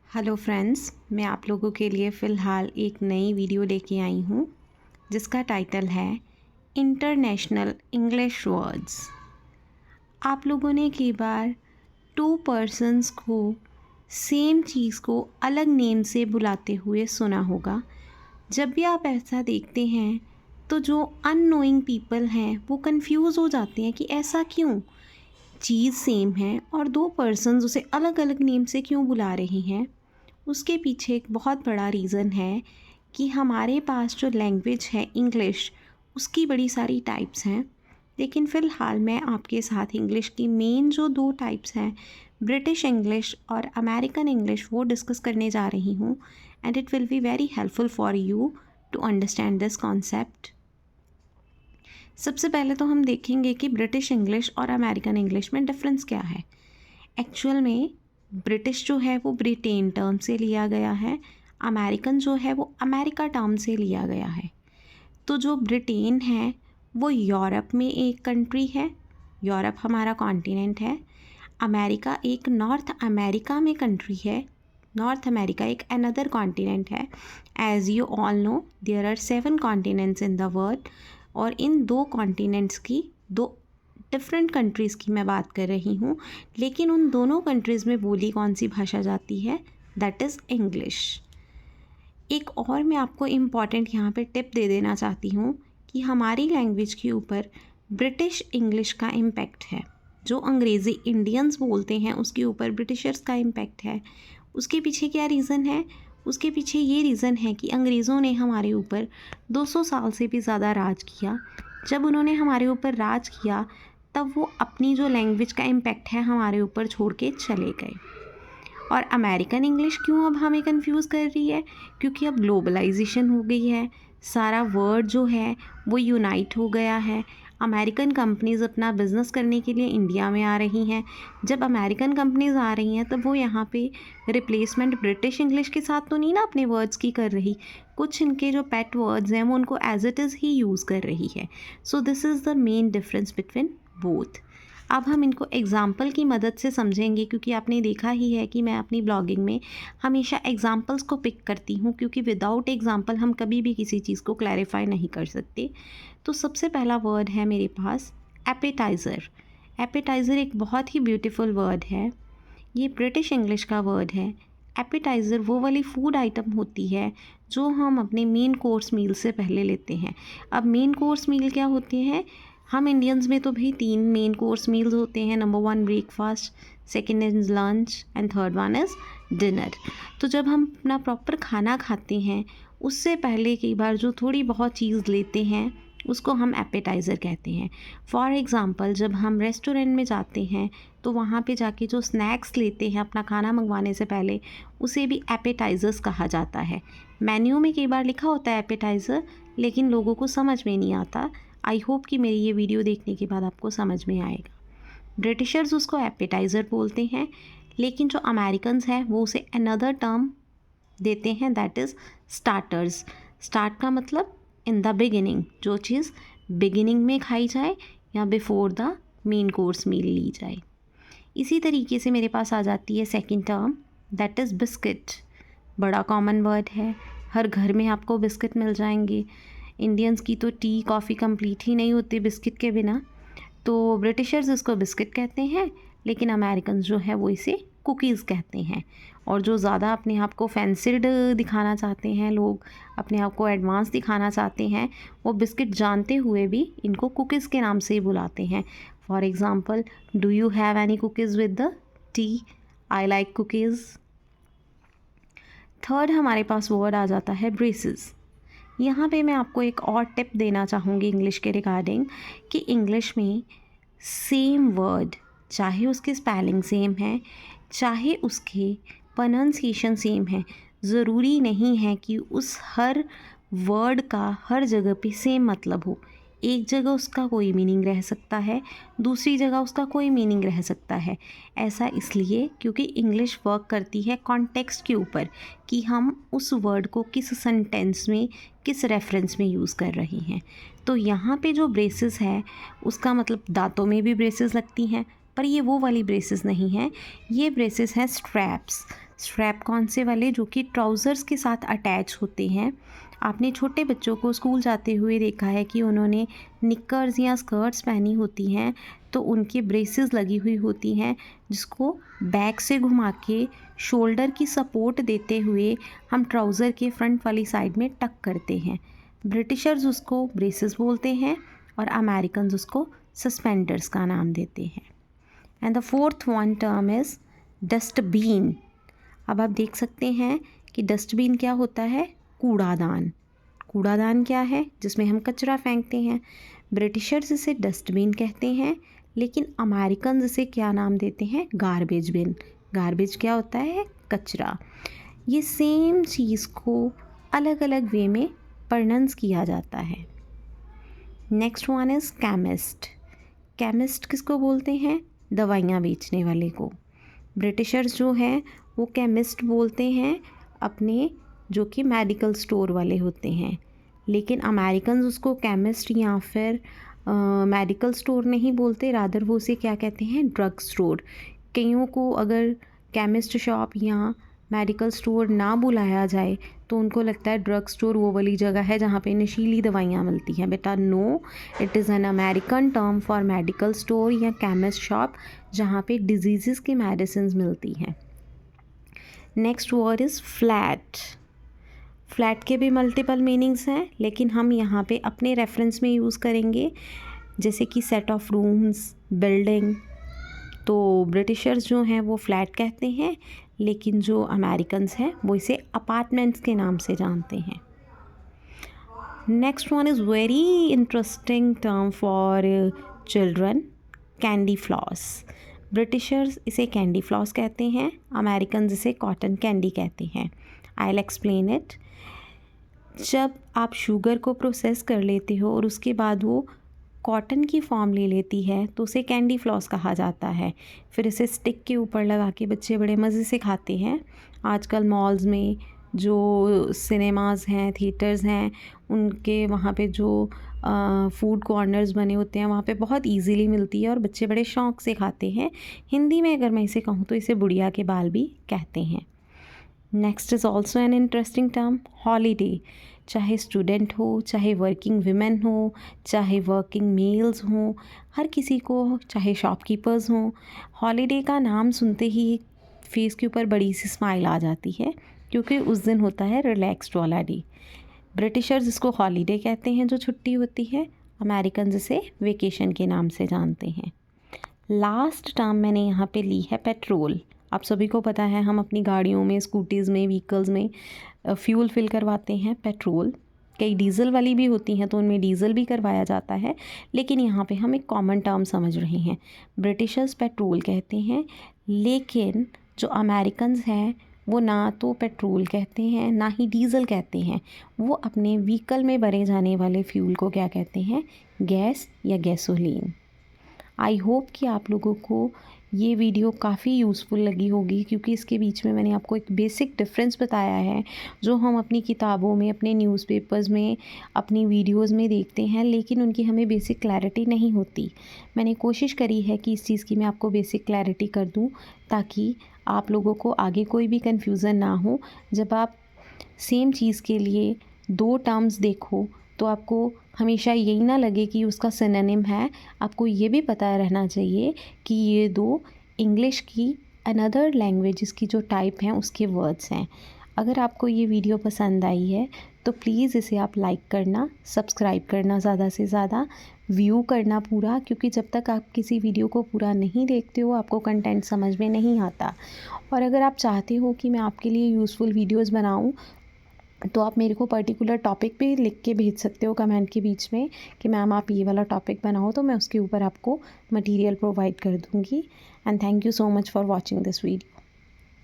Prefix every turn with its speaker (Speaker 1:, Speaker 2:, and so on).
Speaker 1: Hello friends, मैं आप लोगों के लिए फ़िलहाल एक नई वीडियो लेके आई हूँ जिसका टाइटल है इंटरनेशनल इंग्लिश वर्ड्स। आप लोगों ने कई बार टू पर्सन्स को सेम चीज़ को अलग नेम से बुलाते हुए सुना होगा। जब भी आप ऐसा देखते हैं तो जो अननोइंग पीपल हैं वो कंफ्यूज हो जाते हैं कि ऐसा क्यों, चीज़ सेम है और दो पर्सन्स उसे अलग अलग नेम से क्यों बुला रहे हैं। उसके पीछे एक बहुत बड़ा रीज़न है कि हमारे पास जो लैंग्वेज है इंग्लिश, उसकी बड़ी सारी टाइप्स हैं। लेकिन फ़िलहाल मैं आपके साथ इंग्लिश की मेन जो दो टाइप्स हैं, ब्रिटिश इंग्लिश और अमेरिकन इंग्लिश, वो डिस्कस करने जा रही हूँ। And it will be very helpful for you to understand this concept. सबसे पहले तो हम देखेंगे कि ब्रिटिश इंग्लिश और अमेरिकन इंग्लिश में डिफरेंस क्या है। एक्चुअल में ब्रिटिश जो है वो ब्रिटेन टर्म से लिया गया है, अमेरिकन जो है वो अमेरिका टर्म से लिया गया है। तो जो ब्रिटेन है वो यूरोप में एक कंट्री है, यूरोप हमारा कॉन्टिनेंट है। अमेरिका एक नॉर्थ अमेरिका में कंट्री है, नॉर्थ अमेरिका एक अनदर कॉन्टिनेंट है। As you all know there are 7 continents in the world, और इन दो कॉन्टिनेंट्स की दो डिफरेंट कंट्रीज़ की मैं बात कर रही हूँ। लेकिन उन दोनों कंट्रीज़ में बोली कौन सी भाषा जाती है, दैट इज़ इंग्लिश। एक और मैं आपको इम्पॉर्टेंट यहाँ पे टिप दे देना चाहती हूँ कि हमारी लैंग्वेज के ऊपर ब्रिटिश इंग्लिश का इम्पैक्ट है। जो अंग्रेज़ी इंडियंस बोलते हैं उसके ऊपर ब्रिटिशर्स का इम्पैक्ट है। उसके पीछे क्या रीज़न है? उसके पीछे ये रीज़न है कि अंग्रेज़ों ने हमारे ऊपर 200 साल से भी ज़्यादा राज किया। जब उन्होंने हमारे ऊपर राज किया तब वो अपनी जो लैंग्वेज का इम्पैक्ट है हमारे ऊपर छोड़ के चले गए। और अमेरिकन इंग्लिश क्यों अब हमें कंफ्यूज कर रही है? क्योंकि अब ग्लोबलाइजेशन हो गई है, सारा वर्ल्ड जो है वो यूनाइट हो गया है। अमेरिकन कंपनीज़ अपना बिज़नेस करने के लिए इंडिया में आ रही हैं। जब अमेरिकन कंपनीज़ आ रही हैं तब वो यहाँ पे रिप्लेसमेंट ब्रिटिश इंग्लिश के साथ तो नहीं ना अपने वर्ड्स की कर रही, कुछ इनके जो पेट वर्ड्स हैं वो उनको एज इट इज़ ही यूज़ कर रही है। So this is the main difference between both. अब हम इनको एग्ज़ाम्पल की मदद से समझेंगे, क्योंकि आपने देखा ही है कि मैं अपनी ब्लॉगिंग में हमेशा एग्ज़ाम्पल्स को पिक करती हूँ, क्योंकि विदाउट एग्ज़ाम्पल हम कभी भी किसी चीज़ को क्लैरिफाई नहीं कर सकते। तो सबसे पहला वर्ड है मेरे पास एपेटाइज़र। एपेटाइज़र एक बहुत ही ब्यूटीफुल वर्ड है, ये ब्रिटिश इंग्लिश का वर्ड है। एपेटाइज़र वो वाली फूड आइटम होती है जो हम अपने मेन कोर्स मील से पहले लेते हैं। अब मेन कोर्स मील क्या होते हैं? हम इंडियंस में तो भाई 3 मेन कोर्स मील्स होते हैं। Number 1 breakfast, second is lunch and third one is dinner. तो जब हम अपना प्रॉपर खाना खाते हैं उससे पहले कई बार जो थोड़ी बहुत चीज़ लेते हैं उसको हम एपेटाइज़र कहते हैं। फॉर एग्ज़ाम्पल, जब हम रेस्टोरेंट में जाते हैं तो वहाँ पे जाके जो स्नैक्स लेते हैं अपना खाना मंगवाने से पहले, उसे भी एपेटाइज़र्स कहा जाता है। मेन्यू में कई बार लिखा होता है एपेटाइज़र, लेकिन लोगों को समझ में नहीं आता। आई होप कि मेरी ये वीडियो देखने के बाद आपको समझ में आएगा। ब्रिटिशर्स उसको एपेटाइज़र बोलते हैं, लेकिन जो अमेरिकन्स हैं वो उसे अनदर टर्म देते हैं, दैट इज़ स्टार्टर्स। स्टार्ट का मतलब इन द बिगिनिंग, जो चीज़ बिगिनिंग में खाई जाए या before the main course meal ली जाए। इसी तरीके से मेरे पास आ जाती है second term, that is biscuit. बड़ा कॉमन वर्ड है, हर घर में आपको बिस्किट मिल जाएंगे। इंडियंस की तो टी कॉफ़ी कंप्लीट ही नहीं होती बिस्किट के बिना। तो ब्रिटिशर्स इसको बिस्किट कहते हैं, लेकिन अमेरिकन जो है वो इसे कुकीज़ कहते हैं। और जो ज़्यादा अपने आप को फैंसिड दिखाना चाहते हैं लोग, अपने आप को एडवांस दिखाना चाहते हैं, वो बिस्किट जानते हुए भी इनको कुकीज़ के नाम से ही बुलाते हैं। For example, do you have any cookies with the T? I like cookies. Third हमारे पास वर्ड आ जाता है ब्रेसेस। यहाँ पे मैं आपको एक और टिप देना चाहूँगी इंग्लिश के रिगार्डिंग, कि इंग्लिश में सेम वर्ड, चाहे उसकी स्पेलिंग सेम है, चाहे उसके प्रोनाउंसिएशन सेम है, ज़रूरी नहीं है कि उस हर वर्ड का हर जगह पे सेम मतलब हो। एक जगह उसका कोई मीनिंग रह सकता है, दूसरी जगह उसका कोई मीनिंग रह सकता है। ऐसा इसलिए क्योंकि इंग्लिश वर्क करती है कॉन्टेक्स्ट के ऊपर, कि हम उस वर्ड को किस सेंटेंस में, किस रेफरेंस में यूज़ कर रही हैं। तो यहाँ पे जो ब्रेसेस है उसका मतलब दांतों में भी ब्रेसेस लगती हैं, पर ये वो वाली ब्रेसेस नहीं हैं, ये ब्रेसेस हैं स्ट्रैप्स। स्ट्रैप कौन से वाले, जो कि ट्राउज़र्स के साथ अटैच होते हैं। आपने छोटे बच्चों को स्कूल जाते हुए देखा है कि उन्होंने निक्कर्स या स्कर्ट्स पहनी होती हैं तो उनके ब्रेसेस लगी हुई होती हैं, जिसको बैक से घुमा के शोल्डर की सपोर्ट देते हुए हम ट्राउज़र के फ्रंट वाली साइड में टक करते हैं। ब्रिटिशर्स उसको ब्रेसेस बोलते हैं और अमेरिकन्स उसको सस्पेंडर्स का नाम देते हैं। And the fourth one term is dustbin. अब आप देख सकते हैं कि डस्टबिन क्या होता है, कूड़ादान। कूड़ादान क्या है, जिसमें हम कचरा फेंकते हैं। ब्रिटिशर्स इसे डस्टबिन कहते हैं, लेकिन अमेरिकन इसे क्या नाम देते हैं, गार्बेज बिन। गार्बेज क्या होता है, कचरा। ये सेम चीज़ को अलग अलग वे में प्रोनाउंस किया जाता है। Next one is chemist. Chemist किसको बोलते हैं, दवाइयाँ बेचने वाले को। ब्रिटिशर्स जो हैं वो केमिस्ट बोलते हैं अपने जो कि मेडिकल स्टोर वाले होते हैं, लेकिन अमेरिकन्स उसको केमिस्ट या फिर मेडिकल स्टोर नहीं बोलते, रादर वो उसे क्या कहते हैं, ड्रग स्टोर। कईयों को अगर केमिस्ट शॉप या मेडिकल स्टोर ना बुलाया जाए तो उनको लगता है ड्रग स्टोर वो वाली जगह है जहाँ पे नशीली दवाइयाँ मिलती हैं। बेटा no, it is an American term for medical store या केमिस्ट शॉप जहाँ पे डिजीज़ की मेडिसिन मिलती हैं। Next word is flat. Flat के भी मल्टीपल मीनिंग्स हैं, लेकिन हम यहाँ पे अपने रेफरेंस में यूज़ करेंगे, जैसे कि सेट ऑफ रूम्स, बिल्डिंग। तो ब्रिटिशर्स जो हैं वो फ्लैट कहते हैं, लेकिन जो अमेरिकन्स हैं वो इसे अपार्टमेंट्स के नाम से जानते हैं। Next one is very interesting term for children, candy floss. Britishers इसे कैंडी फ्लॉस कहते हैं, अमेरिकन्स इसे कॉटन कैंडी कहते हैं। I will explain it. जब आप शुगर को प्रोसेस कर लेते हो और उसके बाद वो कॉटन की फॉर्म ले लेती है तो उसे कैंडी फ्लॉस कहा जाता है। फिर इसे स्टिक के ऊपर लगा के बच्चे बड़े मज़े से खाते हैं। आजकल मॉल्स में जो सिनेमाज़ हैं, थिएटर्स हैं, उनके वहाँ पे जो फूड कॉर्नर्स बने होते हैं वहाँ पे बहुत इजीली मिलती है और बच्चे बड़े शौक़ से खाते हैं। हिंदी में अगर मैं इसे कहूँ तो इसे बुढ़िया के बाल भी कहते हैं। Next is also an interesting term, holiday. चाहे स्टूडेंट हो, चाहे वर्किंग विमेन हो, चाहे वर्किंग मेल्स हों, हर किसी को, चाहे शॉपकीपर्स हों, हॉलीडे का नाम सुनते ही फेस के ऊपर बड़ी सी स्माइल आ जाती है, क्योंकि उस दिन होता है रिलैक्स्ड वाला डे। ब्रिटिशर्स इसको हॉलीडे कहते हैं जो छुट्टी होती है, अमेरिकन इसे वेकेशन के नाम से जानते हैं। लास्ट टर्म मैंने यहाँ पे ली है पेट्रोल। आप सभी को पता है हम अपनी गाड़ियों में, स्कूटीज़ में, व्हीकल्स में फ्यूल फिल करवाते हैं पेट्रोल। कई डीज़ल वाली भी होती हैं तो उनमें डीज़ल भी करवाया जाता है, लेकिन यहाँ पे हम एक कॉमन टर्म समझ रहे हैं। ब्रिटिशर्स पेट्रोल कहते हैं, लेकिन जो अमेरिकन्स हैं वो ना तो पेट्रोल कहते हैं ना ही डीज़ल कहते हैं। वो अपने व्हीकल में भरे जाने वाले फ्यूल को क्या कहते हैं, गैस या गैसोलीन। आई होप कि आप लोगों को ये वीडियो काफ़ी यूज़फुल लगी होगी, क्योंकि इसके बीच में मैंने आपको एक बेसिक डिफरेंस बताया है जो हम अपनी किताबों में, अपने न्यूज़पेपर्स में, अपनी वीडियोस में देखते हैं, लेकिन उनकी हमें बेसिक क्लैरिटी नहीं होती। मैंने कोशिश करी है कि इस चीज़ की मैं आपको बेसिक क्लैरिटी कर दूं, ताकि आप लोगों को आगे कोई भी कन्फ्यूज़न ना हो। जब आप सेम चीज़ के लिए दो टर्म्स देखो तो आपको हमेशा यही ना लगे कि उसका सिनोनिम है। आपको ये भी पता रहना चाहिए कि ये दो इंग्लिश की अनदर लैंग्वेजेस की जो टाइप हैं उसके वर्ड्स हैं। अगर आपको ये वीडियो पसंद आई है तो प्लीज़ इसे आप लाइक करना, सब्सक्राइब करना, ज़्यादा से ज़्यादा व्यू करना पूरा, क्योंकि जब तक आप किसी वीडियो को पूरा नहीं देखते हो आपको कंटेंट समझ में नहीं आता। और अगर आप चाहते हो कि मैं आपके लिए यूज़फुल वीडियोज़ बनाऊँ तो आप मेरे को पर्टिकुलर टॉपिक पे लिख के भेज सकते हो कमेंट के बीच में कि मैम आप ये वाला टॉपिक बनाओ, तो मैं उसके ऊपर आपको मटेरियल प्रोवाइड कर दूँगी। And thank you so much for watching this video.